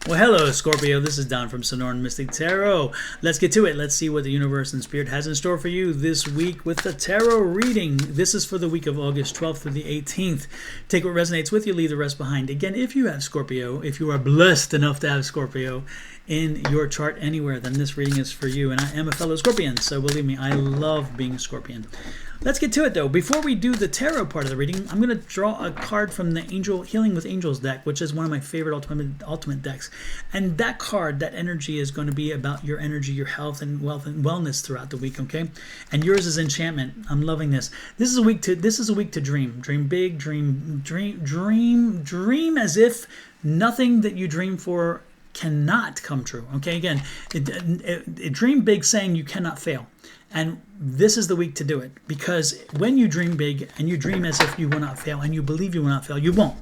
Well, hello, Scorpio. This is Don from Sonoran Mystic Tarot. Let's get to it. Let's see what the universe and spirit has in store for you this week with the tarot reading. This is for the week of August 12th through the 18th. Take what resonates with you, leave the rest behind. Again, if you have Scorpio, if you are blessed enough to have Scorpio in your chart anywhere, then this reading is for you. And I am a fellow Scorpion, so believe me, I love being a Scorpion. Let's get to it, though. Before we do the tarot part of the reading, I'm going to draw a card from the Angel Healing with Angels deck, which is one of my favorite ultimate decks. And that card, that energy, is going to be about your energy, your health, and wealth and wellness throughout the week. Okay, and yours is enchantment. I'm loving this. This is a week to dream. Dream big. Dream as if nothing that you dream for cannot come true. Okay, again, dream big, saying you cannot fail. And this is the week to do it, because when you dream big and you dream as if you will not fail and you believe you will not fail, you won't.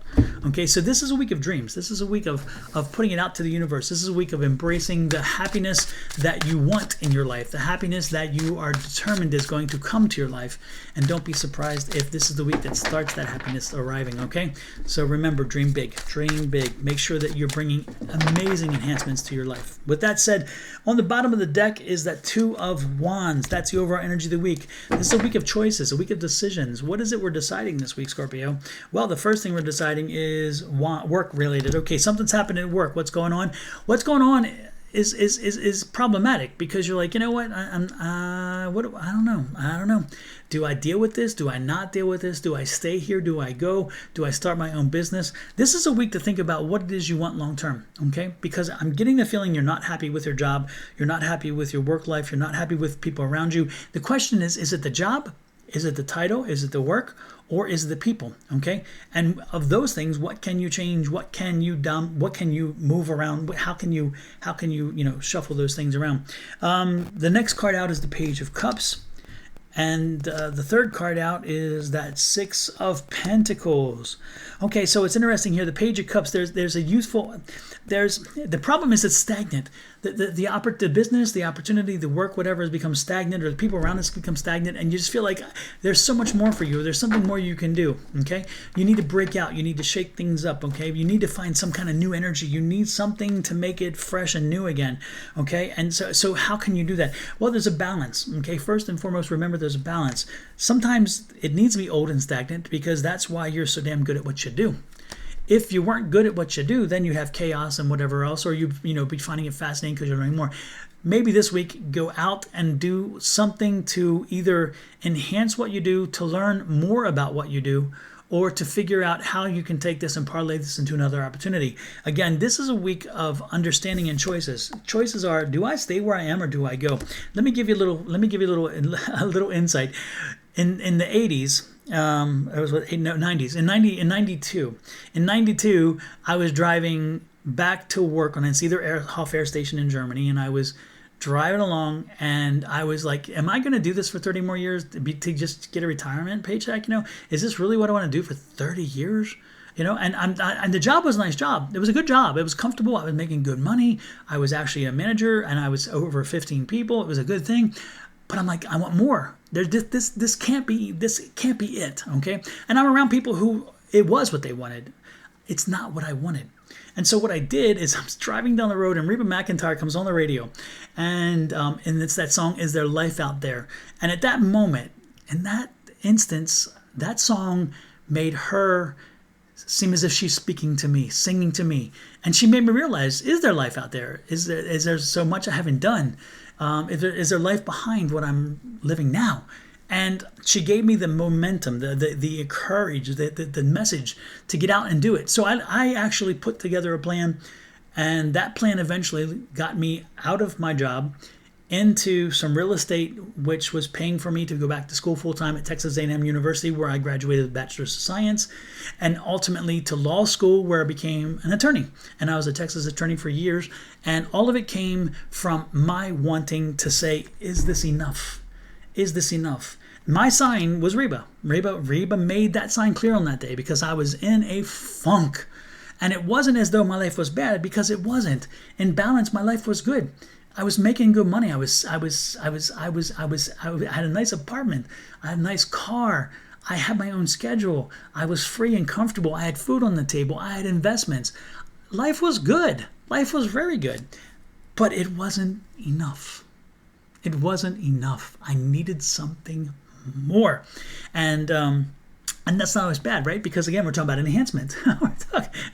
Okay, so this is a week of dreams. This is a week of putting it out to the universe. This is a week of embracing the happiness that you want in your life, the happiness that you are determined is going to come to your life. And don't be surprised if this is the week that starts that happiness arriving, okay? So remember, dream big, dream big. Make sure that you're bringing amazing enhancements to your life. With that said, on the bottom of the deck is that Two of Wands. That's the overall energy of the week. This is a week of choices, a week of decisions. What is it we're deciding this week, Scorpio? Well, the first thing we're deciding is work related. Okay, something's happening at work. What's going on? What's going on is problematic, because you're like, you know what? I don't know. Do I deal with this? Do I not deal with this? Do I stay here? Do I go? Do I start my own business? This is a week to think about what it is you want long term, okay? Because I'm getting the feeling you're not happy with your job. You're not happy with your work life. You're not happy with people around you. The question is it the job? Is it the title? Is it the work? Or is it the people? Okay, and of those things, what can you change? What can you what can you move around? How can you shuffle those things around? The next card out is the Page of Cups, and the third card out is that Six of Pentacles. Okay, so it's interesting here. The Page of Cups. There's a useful. The problem is it's stagnant. The business, the opportunity, the work, whatever, has become stagnant, or the people around us become stagnant, and you just feel like there's so much more for you. There's something more you can do. Okay, you need to break out. You need to shake things up. Okay, you need to find some kind of new energy. You need something to make it fresh and new again. Okay, and so how can you do that? Well, there's a balance. Okay, first and foremost, remember there's a balance. Sometimes it needs to be old and stagnant, because that's why you're so damn good at what you do. If you weren't good at what you do, then you have chaos and whatever else, or you be finding it fascinating because you're learning more. Maybe this week, go out and do something to either enhance what you do, to learn more about what you do, or to figure out how you can take this and parlay this into another opportunity. Again, this is a week of understanding and choices. Choices are: do I stay where I am or do I go? Let me give you a little insight. In the 80s, it was 90s. In 92, I was driving back to work on Cedar Hof Air Station in Germany, and I was driving along, and I was like, am I going to do this for 30 more years to just get a retirement paycheck? Is this really what I want to do for 30 years? And the job was a nice job. It was a good job. It was comfortable. I was making good money. I was actually a manager, and I was over 15 people. It was a good thing. But I'm like, I want more. This can't be it, okay? And I'm around people who it was what they wanted. It's not what I wanted. And so what I did is, I was driving down the road, and Reba McEntire comes on the radio, and it's that song, "Is There Life Out There?" And at that moment, in that instance, that song made her seem as if she's speaking to me, singing to me, and she made me realize: is there life out there? Is there so much I haven't done? Is there life behind what I'm living now? And she gave me the momentum, the courage, the message to get out and do it. So I actually put together a plan, and that plan eventually got me out of my job into some real estate, which was paying for me to go back to school full-time at Texas A&M University, where I graduated with a Bachelor's of Science, and ultimately to law school, where I became an attorney. And I was a Texas attorney for years, and all of it came from my wanting to say, is this enough? Is this enough? My sign was Reba. Reba made that sign clear on that day, because I was in a funk. And it wasn't as though my life was bad, because it wasn't. In balance, my life was good. I was making good money. I had a nice apartment. I had a nice car. I had my own schedule. I was free and comfortable. I had food on the table. I had investments. Life was good. Life was very good, but it wasn't enough. It wasn't enough. I needed something more. And that's not always bad, right? Because again, we're talking about enhancement.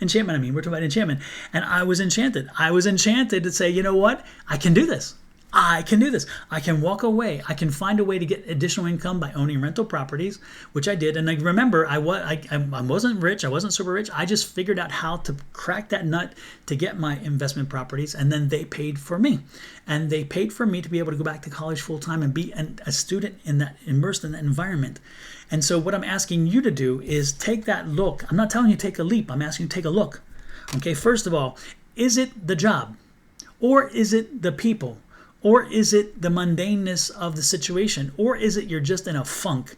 Enchantment, we're talking about enchantment. And I was enchanted. I was enchanted to say, you know what? I can do this. I can do this. I can walk away. I can find a way to get additional income by owning rental properties, which I did. And I remember I wasn't rich. I wasn't super rich. I just figured out how to crack that nut to get my investment properties. And then they paid for me. And they paid for me to be able to go back to college full time and be a student in that, immersed in that environment. And so what I'm asking you to do is take that look. I'm not telling you take a leap. I'm asking you to take a look. Okay, first of all, is it the job? Or is it the people? Or is it the mundaneness of the situation? Or is it you're just in a funk?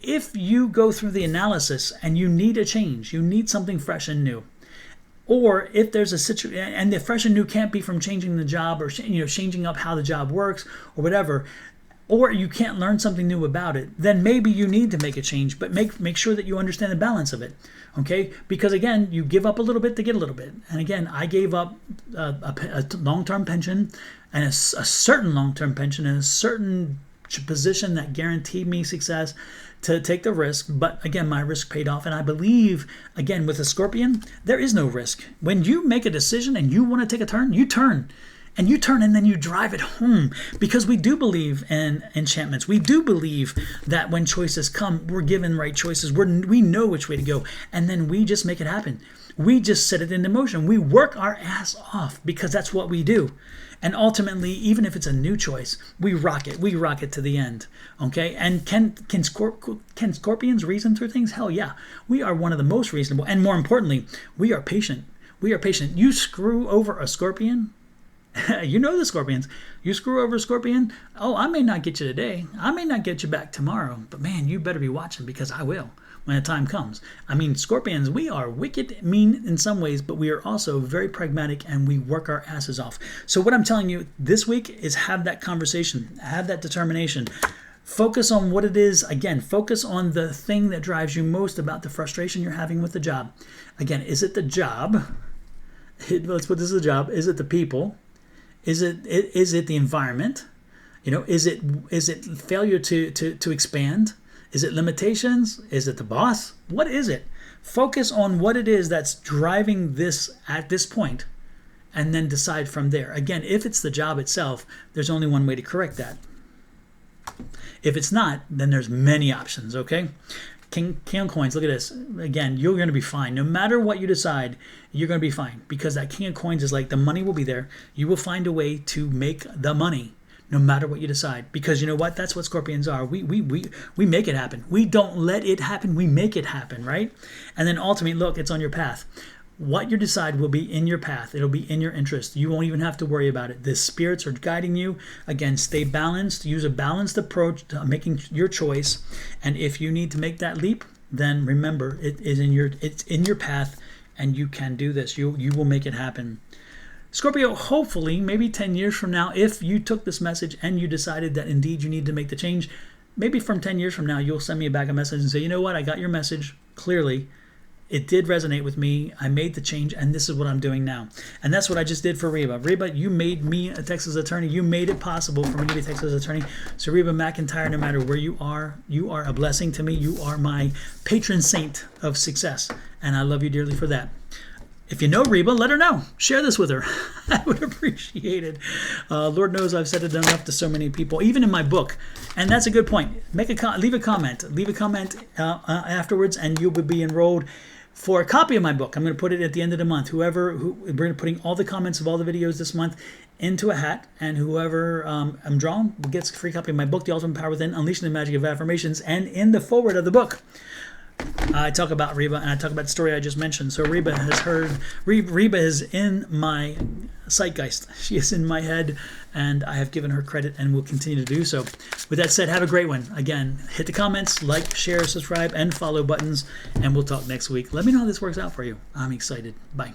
If you go through the analysis and you need a change, you need something fresh and new. Or if there's a situation, and the fresh and new can't be from changing the job or changing up how the job works or whatever, or you can't learn something new about it, then maybe you need to make a change, but make sure that you understand the balance of it, okay? Because again, you give up a little bit to get a little bit. And again, I gave up a long-term pension and a certain long-term pension and a certain position that guaranteed me success to take the risk. But again, my risk paid off. And I believe, again, with a Scorpion, there is no risk. When you make a decision and you want to take a turn, you turn. And you turn and then you drive it home, because we do believe in enchantments. We do believe that when choices come, we're given right choices. We know which way to go, and then we just make it happen. We just set it into motion. We work our ass off because that's what we do. And ultimately, even if it's a new choice, we rock it. We rock it to the end. Okay? And can Scorpions reason through things? Hell yeah. We are one of the most reasonable. And more importantly, we are patient. We are patient. You screw over a Scorpion, you know the Scorpions. You screw over a Scorpion, oh, I may not get you today. I may not get you back tomorrow. But man, you better be watching, because I will when the time comes. I mean, Scorpions, we are wicked, mean in some ways, but we are also very pragmatic, and we work our asses off. So what I'm telling you this week is have that conversation. Have that determination. Focus on what it is. Again, focus on the thing that drives you most about the frustration you're having with the job. Again, is it the job? Let's put this as a job. Is it the people? Is it the environment? Is it failure to expand? Is it limitations? Is it the boss? What is it? Focus on what it is that's driving this at this point, and then decide from there. Again, if it's the job itself, there's only one way to correct that. If it's not, then there's many options, okay? King of Coins, look at this. Again, you're going to be fine. No matter what you decide, you're going to be fine, because that King of Coins is like the money will be there. You will find a way to make the money no matter what you decide, because you know what? That's what Scorpions are. We make it happen. We don't let it happen. We make it happen, right? And then ultimately, look, it's on your path. What you decide will be in your path. It'll be in your interest. You won't even have to worry about it. The spirits are guiding you. Again, stay balanced. Use a balanced approach to making your choice. And if you need to make that leap, then remember, it's in your path, and you can do this. You will make it happen. Scorpio, hopefully, maybe 10 years from now, if you took this message and you decided that indeed you need to make the change, maybe from 10 years from now, you'll send me back a message and say, you know what? I got your message clearly. It did resonate with me. I made the change, and this is what I'm doing now. And that's what I just did for Reba. Reba, you made me a Texas attorney. You made it possible for me to be a Texas attorney. So Reba McIntyre, no matter where you are a blessing to me. You are my patron saint of success, and I love you dearly for that. If you know Reba, let her know. Share this with her. I would appreciate it. Lord knows I've said it enough to so many people, even in my book. And that's a good point. Leave a comment. Leave a comment afterwards, and you will be enrolled for a copy of my book. I'm going to put it at the end of the month. We're putting all the comments of all the videos this month into a hat, and whoever I'm drawing gets a free copy of my book, The Ultimate Power Within, Unleashing the Magic of Affirmations. And in the foreword of the book, I talk about Reba, and I talk about the story I just mentioned. So Reba is in my zeitgeist. She is in my head, and I have given her credit and will continue to do so. With that said, have a great one. Again, hit the comments, like, share, subscribe, and follow buttons, and we'll talk next week. Let me know how this works out for you. I'm excited. Bye.